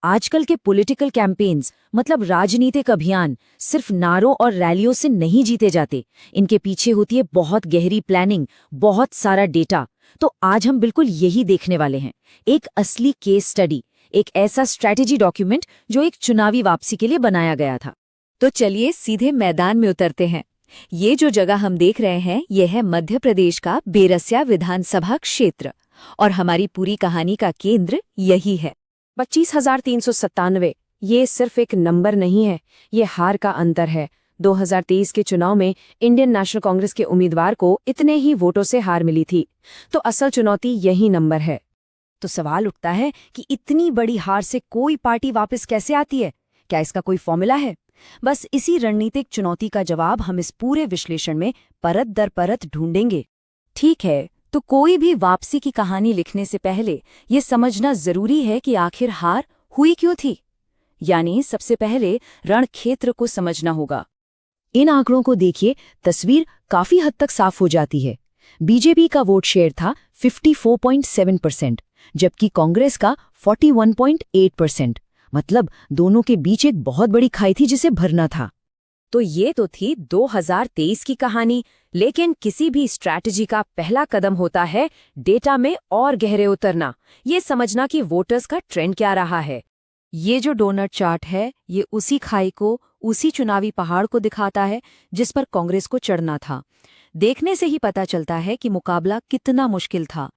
आजकल के political campaigns मतलब राजनीतिक अभियान सिर्फ नारों और रैलियों से नहीं जीते जाते। इनके पीछे होती है बहुत गहरी प्लानिंग, बहुत सारा डेटा। तो आज हम बिल्कुल यही देखने वाले हैं, एक असली केस स्टडी, एक ऐसा स्ट्रैटेजी डॉक्यूमेंट जो एक चुनावी वापसी के लिए बनाया गया था। तो चलिए सीधे मैदान में उतरते हैं। ये जो जगह हम देख रहे हैं, यह है मध्य प्रदेश का बेरसिया विधानसभा क्षेत्र, और हमारी पूरी कहानी का केंद्र यही है। 25,397 ये सिर्फ एक नंबर नहीं है, ये हार का अंतर है। 2023 के चुनाव में इंडियन नेशनल कांग्रेस के उम्मीदवार को इतने ही वोटों से हार मिली थी। तो असल चुनौती यही नंबर है। तो सवाल उठता है कि इतनी बड़ी हार से कोई पार्टी वापस कैसे आती है? क्या इसका कोई फॉर्मूला है? बस इसी रणनीतिक चुनौती का जवाब हम इस पूरे विश्लेषण में परत दर परत ढूंढेंगे। ठीक है, तो कोई भी वापसी की कहानी लिखने से पहले ये समझना जरूरी है कि आखिर हार हुई क्यों थी। यानी सबसे पहले रणक्षेत्र को समझना होगा। इन आंकड़ों को देखिए, तस्वीर काफी हद तक साफ हो जाती है। बीजेपी का वोट शेयर था 54.7%, जबकि कांग्रेस का 41.8%। मतलब दोनों के बीच एक बहुत बड़ी खाई थी जिसे भरना था। तो ये तो थी 2023 की कहानी, लेकिन किसी भी स्ट्रैटेजी का पहला कदम होता है डेटा में और गहरे उतरना, ये समझना कि वोटर्स का ट्रेंड क्या रहा है। ये जो डोनट चार्ट है, ये उसी खाई को, उसी चुनावी पहाड़ को दिखाता है जिस पर कांग्रेस को चढ़ना था। देखने से ही पता चलता है कि मुकाबला कितना मुश्किल था।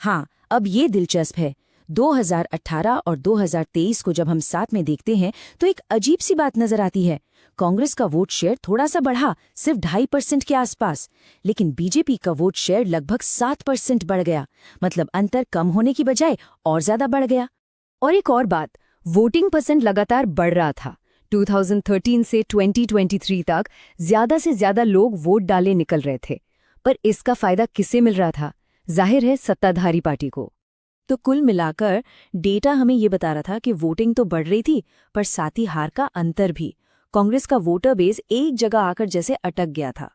हाँ, अब ये दिलचस्प है, 2018 और 2023 को जब हम साथ में देखते हैं तो एक अजीब सी बात नजर आती है। कांग्रेस का वोट शेयर थोड़ा सा बढ़ा, सिर्फ 2.5% के आसपास, लेकिन बीजेपी का वोट शेयर लगभग 7% बढ़ गया। मतलब अंतर कम होने की बजाय और ज्यादा बढ़ गया। और एक और बात, वोटिंग परसेंट लगातार बढ़ रहा था। 2013 से 2023 तक ज्यादा से ज्यादा लोग वोट डाले निकल रहे थे, पर इसका फायदा किसे मिल रहा था? जाहिर है सत्ताधारी पार्टी को। तो कुल मिलाकर डेटा हमें ये बता रहा था कि वोटिंग तो बढ़ रही थी, पर साथ ही हार का अंतर भी। कांग्रेस का वोटर बेस एक जगह आकर जैसे अटक गया था।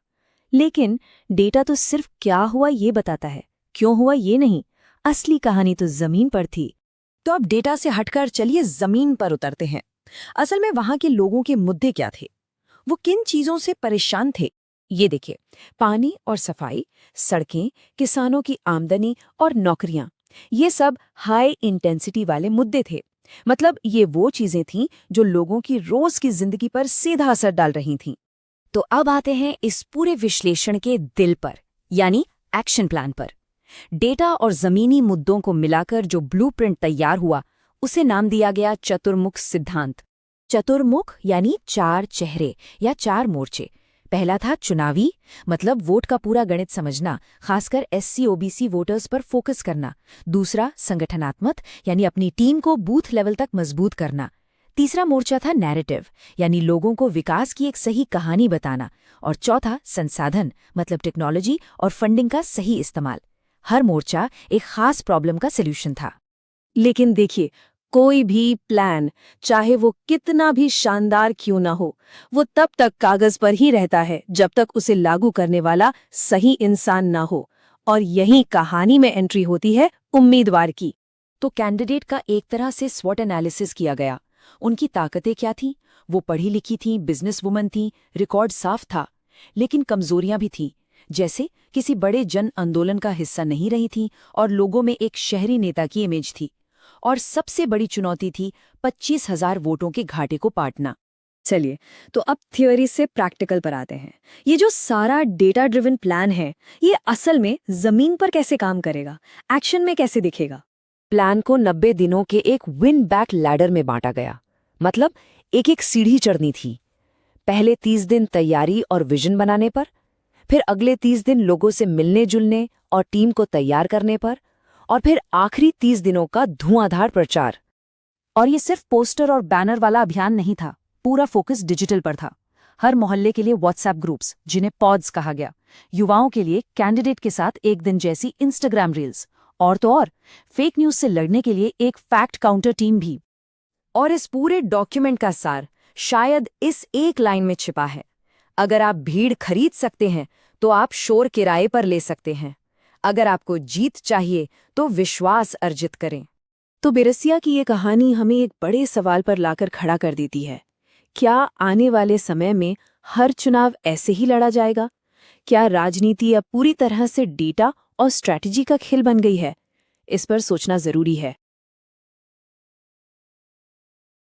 लेकिन डेटा तो सिर्फ क्या हुआ ये बताता है, क्यों हुआ ये नहीं। असली कहानी तो जमीन पर थी। तो अब डेटा से हटकर चलिए जमीन पर उतरते हैं। असल में वहां के लोगों के मुद्दे क्या थे, वो किन चीजों से परेशान थे। ये देखिए, पानी और सफाई, सड़कें, किसानों की आमदनी और नौकरियां, ये सब हाई इंटेंसिटी वाले मुद्दे थे। मतलब ये वो चीजें थीं जो लोगों की रोज की जिंदगी पर सीधा असर डाल रही थीं। तो अब आते हैं इस पूरे विश्लेषण के दिल पर, यानी एक्शन प्लान पर। डेटा और जमीनी मुद्दों को मिलाकर जो ब्लूप्रिंट तैयार हुआ, उसे नाम दिया गया चतुर्मुख सिद्धांत। चतुर्मुख यानी 4 चेहरे या 4 मोर्चे। पहला था चुनावी, मतलब वोट का पूरा गणित समझना, खासकर SC-OBC वोटर्स पर फोकस करना। दूसरा संगठनात्मक, यानी अपनी टीम को बूथ लेवल तक मजबूत करना। तीसरा मोर्चा था नैरेटिव, यानी लोगों को विकास की एक सही कहानी बताना। और चौथा संसाधन, मतलब टेक्नोलॉजी और फंडिंग का सही इस्तेमाल। हर मोर्चा एक खास प्रॉब्लम का सॉल्यूशन था। लेकिन देखिए, कोई भी प्लान, चाहे वो कितना भी शानदार क्यों ना हो, वो तब तक कागज पर ही रहता है जब तक उसे लागू करने वाला सही इंसान ना हो। और यही कहानी में एंट्री होती है उम्मीदवार की। तो कैंडिडेट का एक तरह से स्वॉट एनालिसिस किया गया। उनकी ताकतें क्या थीं? वो पढ़ी लिखी थीं, बिजनेस वुमन थीं, रिकॉर्ड साफ था। लेकिन कमजोरियां भी थीं, जैसे किसी बड़े जन आंदोलन का हिस्सा नहीं रही थीं और लोगों में एक शहरी नेता की इमेज थी। और सबसे बड़ी चुनौती थी 25,000 वोटों के घाटे को पाटना। चलिए, तो अब थ्योरी से प्रैक्टिकल पर आते हैं। ये जो सारा डेटा ड्रिवन प्लान है, ये असल में जमीन पर कैसे काम करेगा, एक्शन में कैसे दिखेगा? प्लान को 90 दिनों के एक विन बैक लैडर में बांटा गया। मतलब एक एक सीढ़ी चढ़नी थी। पहले 30 दिन तैयारी और विजन बनाने पर, फिर अगले 30 दिन लोगों से मिलने जुलने और टीम को तैयार करने पर, और फिर आखिरी 30 दिनों का धुआंधार प्रचार। और ये सिर्फ पोस्टर और बैनर वाला अभियान नहीं था, पूरा फोकस डिजिटल पर था। हर मोहल्ले के लिए व्हाट्सएप ग्रुप्स, जिन्हें पॉड्स कहा गया, युवाओं के लिए कैंडिडेट के साथ एक दिन जैसी इंस्टाग्राम रील्स, और तो और फेक न्यूज से लड़ने के लिए एक फैक्ट काउंटर टीम भी। और इस पूरे डॉक्यूमेंट का सार शायद इस एक लाइन में छिपा है, अगर आप भीड़ खरीद सकते हैं तो आप शोर किराए पर ले सकते हैं। अगर आपको जीत चाहिए तो विश्वास अर्जित करें। तो बेरसिया की ये कहानी हमें एक बड़े सवाल पर लाकर खड़ा कर देती है। क्या आने वाले समय में हर चुनाव ऐसे ही लड़ा जाएगा? क्या राजनीति अब पूरी तरह से डेटा और स्ट्रैटेजी का खेल बन गई है? इस पर सोचना जरूरी है।